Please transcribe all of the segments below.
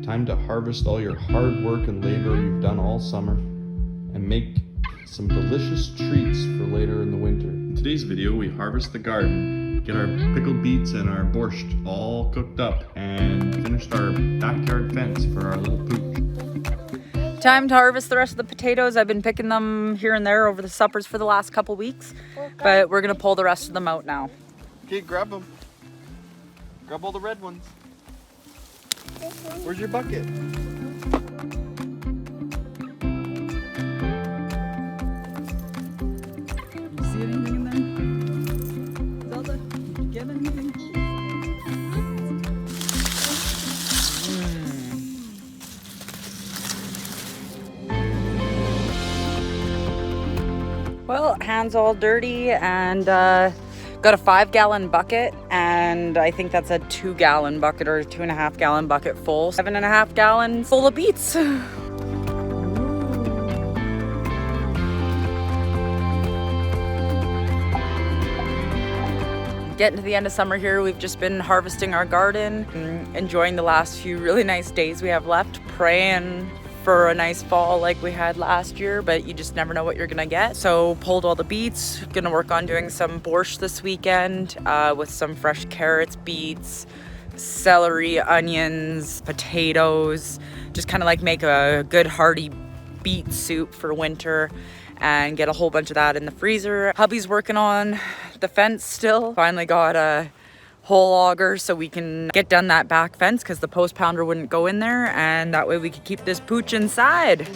Time to harvest all your hard work and labor you've done all summer and make some delicious treats for later in the winter. In today's video, we harvest the garden, get our pickled beets and our borscht all cooked up, and finished our backyard fence for our little pooch. Time to harvest the rest of the potatoes. I've been picking them here and there over the suppers for the last couple weeks, but we're gonna pull the rest of them out now. Okay, grab them. Grab all the red ones. Where's your bucket? See anything in there? Zelda, did you get anything? Well, hands all dirty and got a 5-gallon bucket, and I think that's a 2-gallon bucket or a 2.5-gallon bucket full. 7.5 gallons full of beets. Getting to the end of summer here, we've just been harvesting our garden, enjoying the last few really nice days we have left, praying for a nice fall like we had last year, but you just never know what you're gonna get. So pulled all the beets, gonna work on doing some borscht this weekend with some fresh carrots, beets, celery, onions, potatoes, just kind of like make a good hearty beet soup for winter and get a whole bunch of that in the freezer. Hubby's working on the fence still. Finally got a hole auger so we can get done that back fence because the post pounder wouldn't go in there, and that way we could keep this pooch inside.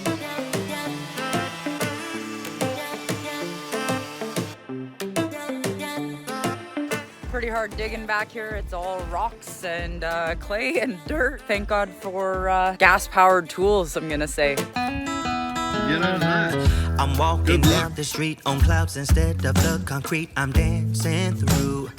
Pretty hard digging back here. It's all rocks and clay and dirt. Thank God for gas-powered tools, I'm gonna say. Get on that. I'm walking down the street on clouds instead of the concrete I'm dancing through.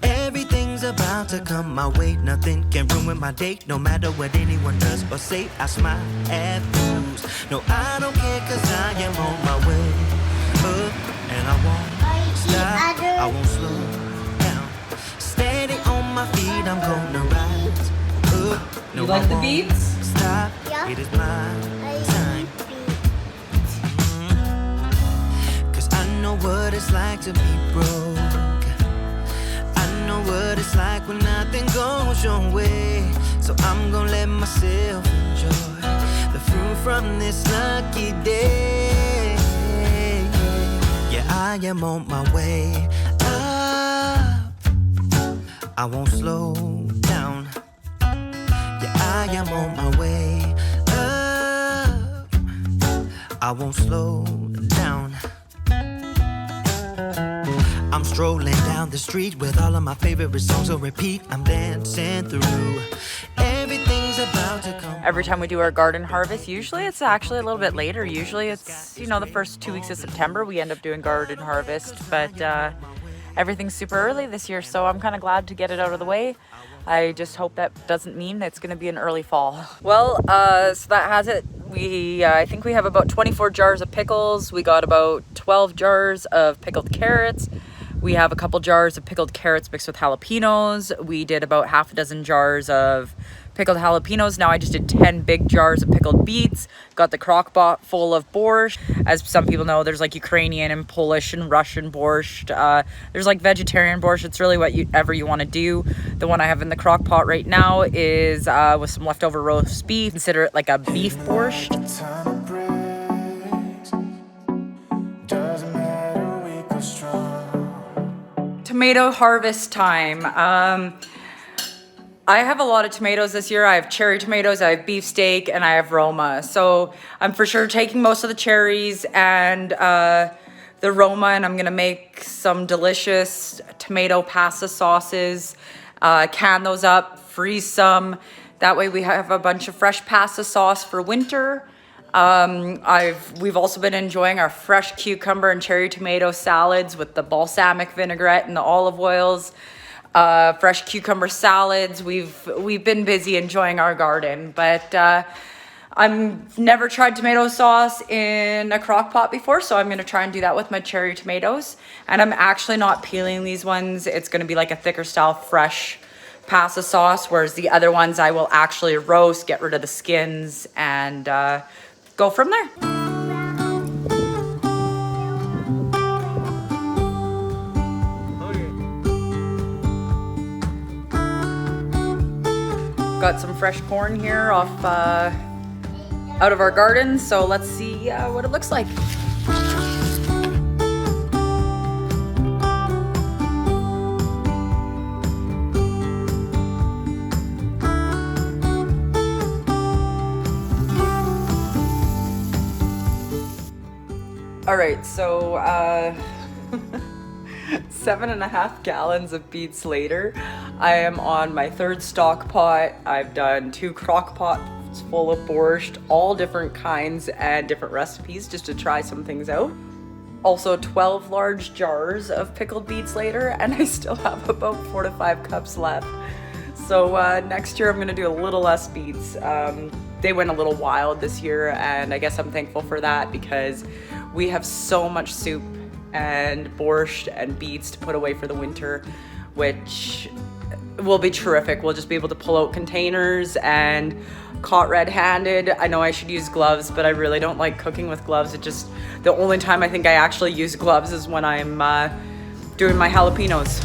Everything's about to come my way. Nothing can ruin my day. No matter what anyone does or say, I smile at fools. No, I don't care cause I am on my way up. And I won't stop, I won't slow down. Steady on my feet, I'm gonna rise up. No, You like I the won't beets? Stop, it is my time. I know what it's like to be broke. I know what it's like when nothing goes your way. So I'm gonna let myself enjoy the fruit from this lucky day. Yeah, I am on my way up. I won't slow down. Yeah, I am on my way up. I won't slow down. I'm strolling down the street with all of my favorite songs on repeat. I'm dancing through. Everything's about to come. Every time we do our garden harvest, usually it's actually a little bit later. Usually it's, you know, the first 2 weeks of September we end up doing garden harvest, but everything's super early this year, so I'm kind of glad to get it out of the way. I just hope that doesn't mean that it's going to be an early fall. Well, so that has it. I think we have about 24 jars of pickles. We got about 12 jars of pickled carrots. We have a couple jars of pickled carrots mixed with jalapenos. We did about half a dozen jars of pickled jalapenos. Now I just did 10 big jars of pickled beets. Got the crock pot full of borscht. As some people know, there's like Ukrainian and Polish and Russian borscht. There's like vegetarian borscht. It's really whatever you want to do. The one I have in the crock pot right now is with some leftover roast beef. Consider it like a beef borscht. Tomato harvest time. I have a lot of tomatoes this year. I have cherry tomatoes, I have beefsteak, and I have Roma. So I'm for sure taking most of the cherries and the Roma, and I'm gonna make some delicious tomato pasta sauces, can those up, freeze some. That way we have a bunch of fresh pasta sauce for winter. We've also been enjoying our fresh cucumber and cherry tomato salads with the balsamic vinaigrette and the olive oils. Fresh cucumber salads. We've been busy enjoying our garden, but I've never tried tomato sauce in a crock pot before, so I'm gonna try and do that with my cherry tomatoes. And I'm actually not peeling these ones. It's gonna be like a thicker style fresh pasta sauce, whereas the other ones I will actually roast, get rid of the skins, and go from there. Got some fresh corn here off out of our garden, so let's see what it looks like. All right, so 7.5 gallons of beets later, I am on my third stock pot. I've done 2 crock pots full of borscht, all different kinds and different recipes just to try some things out. Also 12 large jars of pickled beets later, and I still have about 4 to 5 cups left. So next year I'm gonna do a little less beets. They went a little wild this year, and I guess I'm thankful for that because we have so much soup and borscht and beets to put away for the winter, which will be terrific. We'll just be able to pull out containers and caught red-handed. I know I should use gloves, but I really don't like cooking with gloves. The only time I think I actually use gloves is when I'm doing my jalapenos.